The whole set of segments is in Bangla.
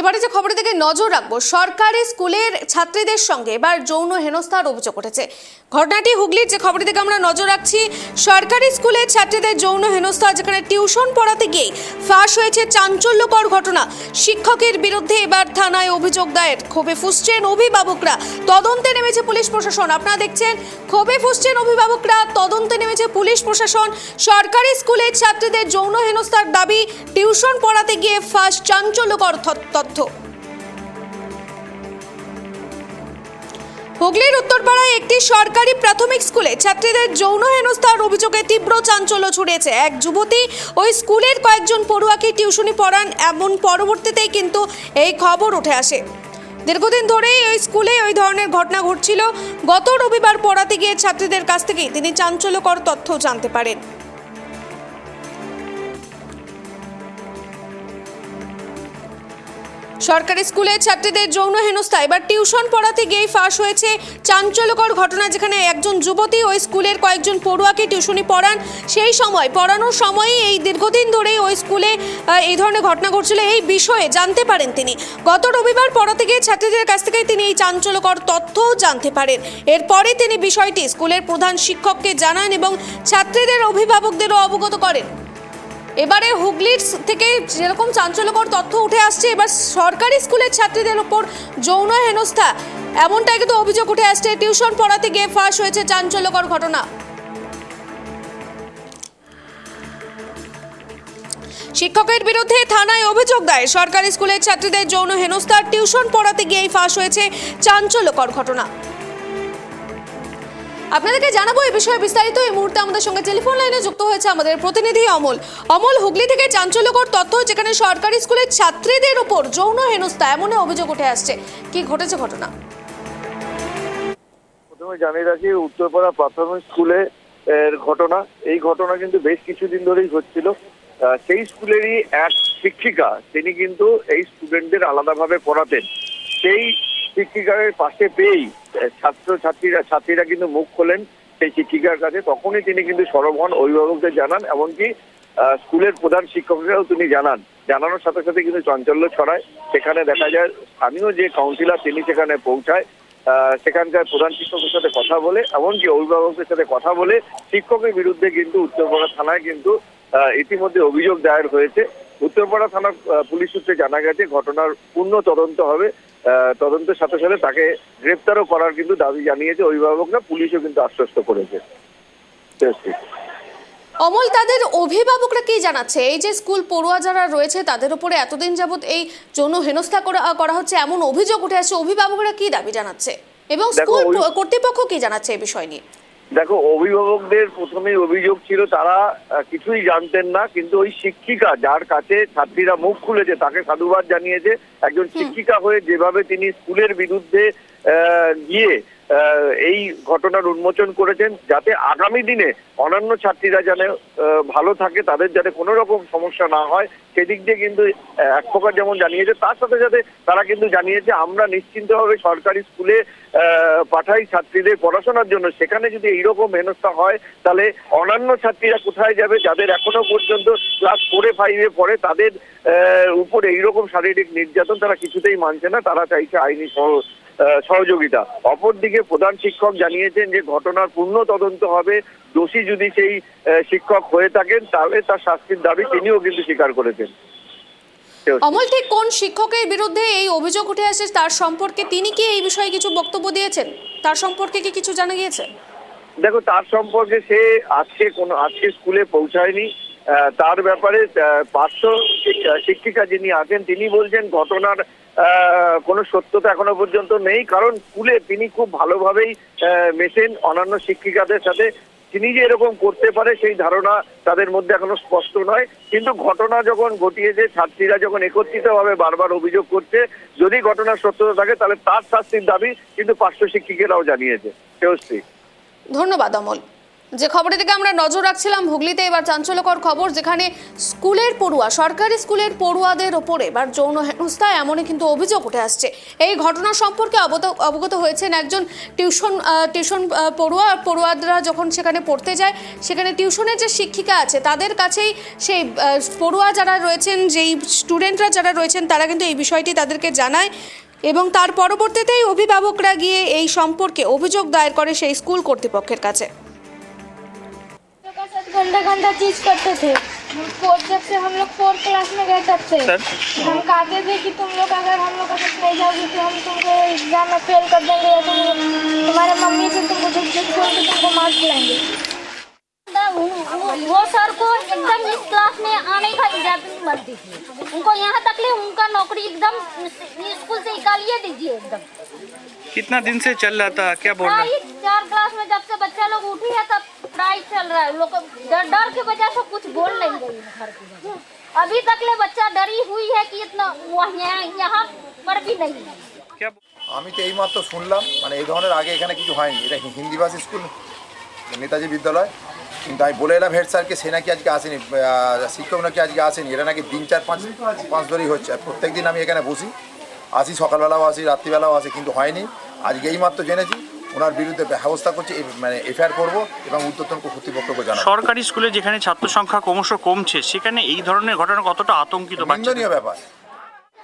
এবারে যে খবরের দিকে নজর রাখবো, সরকারি স্কুলের ছাত্রীদের সঙ্গে এবার যৌন হেনস্থার অভিযোগ উঠেছে। ঘটনাটি হুগলির যে খবরের দিকে আমরা নজর রাখছি, সরকারি স্কুলের ছাত্রীদের যৌন হেনস্থা, যেখানে টিউশন পড়াতে গিয়ে ফাঁস হয়েছে চাঞ্চল্যকর ঘটনা। শিক্ষকের বিরুদ্ধে এবার থানায় অভিযোগ দায়ের। ক্ষোভে ফুঁসছেন অভিভাবকরা, তদন্তে নেমেছে পুলিশ প্রশাসন। আপনারা দেখছেন, ক্ষোভে ফুঁসছেন অভিভাবকরা, তদন্তে নেমেছে পুলিশ প্রশাসন। সরকারি স্কুলের ছাত্রীদের যৌন হেনস্থার দাবি, টিউশন পড়াতে গিয়ে ফাঁস চাঞ্চল্যকর তথ্য। হুগলির উত্তরপাড়ায় একটি সরকারি প্রাথমিক স্কুলে ছাত্রীদের যৌন হেনস্থার অভিযোগে তীব্র চাঞ্চল্য ছড়িয়েছে। এক যুবতী ওই স্কুলের কয়েকজন পড়ুয়াকে টিউশনি পড়ান, এমন পরবর্তীতেই কিন্তু এই খবর উঠে আসে। দীর্ঘদিন ধরেই ওই স্কুলে ওই ধরনের ঘটনা ঘটছিল। গত রবিবার পড়াতে গিয়ে ছাত্রীদের কাছ থেকেই তিনি চাঞ্চল্যকর তথ্য জানতে পারেন। সরকারি স্কুলের ছাত্রীদের যৌন হেনস্থা এবার টিউশন পড়াতে গিয়ে ফাঁস হয়েছে চাঞ্চল্যকর ঘটনা, যেখানে একজন যুবতী ওই স্কুলের কয়েকজন পড়ুয়াকে টিউশনি পড়ান। সেই সময় পড়ানোর সময়ই এই দীর্ঘদিন ধরেই ওই স্কুলে এই ধরনের ঘটনা ঘটছিল। এই বিষয়ে জানতে পারেন তিনি। গত রবিবার পড়াতে গিয়ে ছাত্রীদের কাছ থেকে তিনি এই চাঞ্চল্যকর তথ্য জানতে পারেন। এরপরে তিনি বিষয়টি স্কুলের প্রধান শিক্ষককে জানান এবং ছাত্রীদের অভিভাবকদেরও অবগত করেন। এবারে হুগলির থেকে যেরকম চাঞ্চল্যকর তথ্য উঠে আসছে, এবার সরকারি স্কুলের ছাত্রীদের ওপর যৌন হেনস্থা এমনটাই কিন্তু অভিযোগ উঠে আসছে। টিউশন পড়াতে গিয়ে ফাঁস হয়েছে চাঞ্চল্যকর ঘটনা। শিক্ষকের বিরুদ্ধে থানায় অভিযোগ দায়ের। সরকারি স্কুলের ছাত্রীদের যৌন হেনস্থা, টিউশন পড়াতে গিয়েই ফাঁস হয়েছে চাঞ্চল্যকর ঘটনা। আপনাদেরকে জানাবো এই বিষয়ে বিস্তারিত। এই মুহূর্তে আমাদের সঙ্গে টেলিফোন লাইনে যুক্ত হয়েছে আমাদের প্রতিনিধি অমল। হুগলি থেকে চাঞ্চল্যকর তথ্য, যেখানে সরকারি স্কুলের ছাত্রীদের উপর যৌন হেনস্থা এমন অভিযোগ উঠে আসছে। কি ঘটেছে ঘটনা? প্রথমে জানিয়ে রাখি, উত্তরপাড়া প্রাথমিক স্কুলে ঘটনা। এই ঘটনা কিন্তু বেশ কিছুদিন ধরেই হচ্ছিল। সেই স্কুলেরই এক শিক্ষিকা, তিনি কিন্তু এই স্টুডেন্টদের আলাদাভাবে পড়াতেন। সেই শিক্ষিকার পাশে পেয়েই ছাত্রীরা কিন্তু মুখ খোলেন সেই শিক্ষিকার কাছে। তখনই তিনি কিন্তু সরব হন, অভিভাবকদের জানান, এমনকি স্কুলের প্রধান শিক্ষকরাও তিনি জানানোর সাথে সাথে কিন্তু চাঞ্চল্য ছড়ায়। সেখানে দেখা যায় স্থানীয় যে কাউন্সিলর তিনি সেখানে পৌঁছায়। সেখানকার প্রধান শিক্ষকের সাথে কথা বলে, এমনকি অভিভাবকদের সাথে কথা বলে শিক্ষকের বিরুদ্ধে কিন্তু উত্তরপাড়া থানায় কিন্তু ইতিমধ্যে অভিযোগ দায়ের হয়েছে। উত্তরপাড়া থানার পুলিশ সূত্রে জানা গেছে ঘটনার পূর্ণ তদন্ত হবে। তদন্তের সাথে সাথে তাকে গ্রেপ্তারও করার কিন্তু দাবি জানিয়েছে অভিভাবকরা। পুলিশও কিন্তু আশ্বস্ত করেছে। অমল, তাদের অভিভাবকরা কি জানাচ্ছে? এই যে স্কুল পড়ুয়া যারা রয়েছে তাদের উপরে এতদিন যাবত এই যৌন হেনস্থা করা হচ্ছে এমন অভিযোগ উঠে আসছে, অভিভাবকরা কি দাবি জানাচ্ছে এবং স্কুল কর্তৃপক্ষ কি জানাচ্ছে এই বিষয় নিয়ে? দেখো, অভিভাবকদের প্রথমেই অভিযোগ ছিল তারা কিছুই জানতেন না, কিন্তু ওই শিক্ষিকা যার কাছে ছাত্রীরা মুখ খুলেছে তাকে সাধুবাদ জানিয়েছে। একজন শিক্ষিকা হয়ে যেভাবে তিনি স্কুলের বিরুদ্ধে গিয়ে এই ঘটনার উন্মোচন করেছেন, যাতে আগামী দিনে অন্যান্য ছাত্রীরা যেন ভালো থাকে, তাদের যাতে কোনো রকম সমস্যা না হয়, সেদিক দিয়ে কিন্তু এক প্রকার যেমন জানিয়েছে, তার সাথে সাথে তারা কিন্তু জানিয়েছে আমরা নিশ্চিন্তভাবে সরকারি স্কুলে পাঠাই ছাত্রীদের পড়াশোনার জন্য। সেখানে যদি এইরকম হেনস্থা হয় তাহলে অন্যান্য ছাত্রীরা কোথায় যাবে, যাদের এখনো পর্যন্ত ক্লাস 4, 5-এ পড়ে, তাদের উপরে এইরকম শারীরিক নির্যাতন তারা কিছুতেই মানছে না। তারা চাইছে আইনি সহযোগিতা। অপরদিকে প্রধান শিক্ষক জানিয়েছেন যে ঘটনার পূর্ণ তদন্ত হবে। দোষী যদি সেই শিক্ষক হয়ে থাকেন তাহলে তার শাস্তির দাবি তিনিও কিন্তু স্বীকার করেছেন। অমল, ঠিক কোন শিক্ষকের বিরুদ্ধে এই অভিযোগ উঠে আসে তার সম্পর্কে তিনি কি এই বিষয়ে কিছু বক্তব্য দিয়েছেন? তার সম্পর্কে কি কিছু জানা গিয়েছে? দেখো, তার সম্পর্কে সে আজকে স্কুলে পৌঁছায়নি। তার ব্যাপারে পার্শ্ব শিক্ষিকা যিনি আছেন তিনি বলছেন ঘটনার কোনো সত্যতা এখনো পর্যন্ত নেই, কারণ স্কুলে তিনি খুব ভালোভাবেই মেশেন অন্যান্য শিক্ষিকাদের সাথে। তিনি যে এরকম করতে পারে সেই ধারণা তাদের মধ্যে এখনো স্পষ্ট নয়। কিন্তু ঘটনা যখন ঘটিয়েছে, ছাত্রীরা যখন একত্রিতভাবে বারবার অভিযোগ করছে, যদি ঘটনার সত্যতা থাকে তাহলে তার শাস্তির দাবি কিন্তু পার্শ্ব শিক্ষিকেরাও জানিয়েছে। ধন্যবাদ অমল। যে খবরের দিকে আমরা নজর রাখছিলাম, হুগলিতে এবার চাঞ্চল্যকর খবর, যেখানে স্কুলের পড়ুয়া, সরকারি স্কুলের পড়ুয়াদের ওপরে এবার যৌন হেনস্থা এমনই কিন্তু অভিযোগ উঠে আসছে। এই ঘটনা সম্পর্কে অবগত হয়েছেন একজন টিউশন পড়ুয়ারা যখন সেখানে পড়তে যায়, সেখানে টিউশনের যে শিক্ষিকা আছে তাদের কাছেই সেই পড়ুয়া যারা রয়েছেন, যেই স্টুডেন্টরা যারা রয়েছেন তারা কিন্তু এই বিষয়টি তাদেরকে জানায় এবং তার পরবর্তীতেই অভিভাবকরা গিয়ে এই সম্পর্কে অভিযোগ দায়ের করে সেই স্কুল কর্তৃপক্ষের কাছে। गंदा गंदा चीज करते थे। जब से हम लोग 4th क्लास में गए तब से हम कहते थे कि तुम लोग अगर हम लोग का साथ नहीं जाओगे तो हम तुमको एग्जाम में फेल कर देंगे या तुम्हारे मम्मी से तुमको झूठ बोल के तुमको मार खिलाएंगे। वो सर को एकदम इस क्लास में आने का इजाजत नहीं मिलती थी। उनको यहाँ तक ले उनका नौकरी एकदम स्कूल से निकालिए दीजिए एकदम। कितना दिन से चल रहा था, क्या बोल रहा है? 4 क्लास में जब से बच्चा लोग उठी है तब प्राइस चल रहा है। लोग डर के वजह से कुछ बोल नहीं रही घर की वजह। अभी तक ले बच्चा डरी हुई है कि इतना यहाँ पर भी नहीं है। क्या আমি তো এইমাত্র শুনলাম, মানে এই ধরনের আগে এখানে কিছু হয়নি। এটা হিন্দি ভাষী স্কুল, নেতাজি বিদ্যালয়। কিন্তু আমি বলে এলাম হেড স্যারকে, সে নাকি আজকে আসেনি, শিক্ষক নাকি আজকে আসেনি। এটা নাকি দিন 4-5 ধরেই হচ্ছে। প্রত্যেক দিন আমি এখানে বসি, আসি, সকালবেলাও আসি, রাত্রিবেলাও আসি, কিন্তু হয়নি। আজকে এইমাত্র জেনেছি ওনার বিরুদ্ধে ব্যবস্থা করছি, মানে এফআইআর করবো এবং ঊর্ধ্বতন কর্তৃপক্ষকে জানাবো। সরকারি স্কুলে যেখানে ছাত্র সংখ্যা ক্রমশ কমছে, সেখানে এই ধরনের ঘটনা কতটা আতঙ্কিত বাচ্চাদের? নিন্দনীয় ব্যাপার।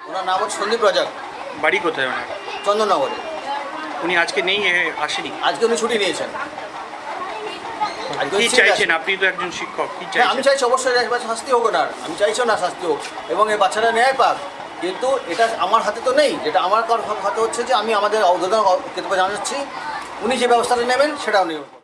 ওনার নাম হচ্ছে সন্দীপ রাজা, বাড়ি কোথায় ওনার? চন্দননগরে। উনি আজকে নেই, আসেনি। আজকে উনি ছুটি নিয়েছেন। আজকে কি উনি চাইছেন আপনি? তো একজন শিক্ষক, কি হ্যাঁ, আমি চাইছেন? চাইছি অবশ্যই শাস্তি হোক ওনার। আমি চাইছি না শাস্তি হোক এবং এই বাচ্চারা ন্যায় পাক। কিন্তু এটা আমার হাতে তো নেই, যেটা আমার হাতে হচ্ছে যে আমি আমাদের অবদান কর্তৃপক্ষ জানাচ্ছি, উনি যে ব্যবস্থাটা নেবেন সেটা উনি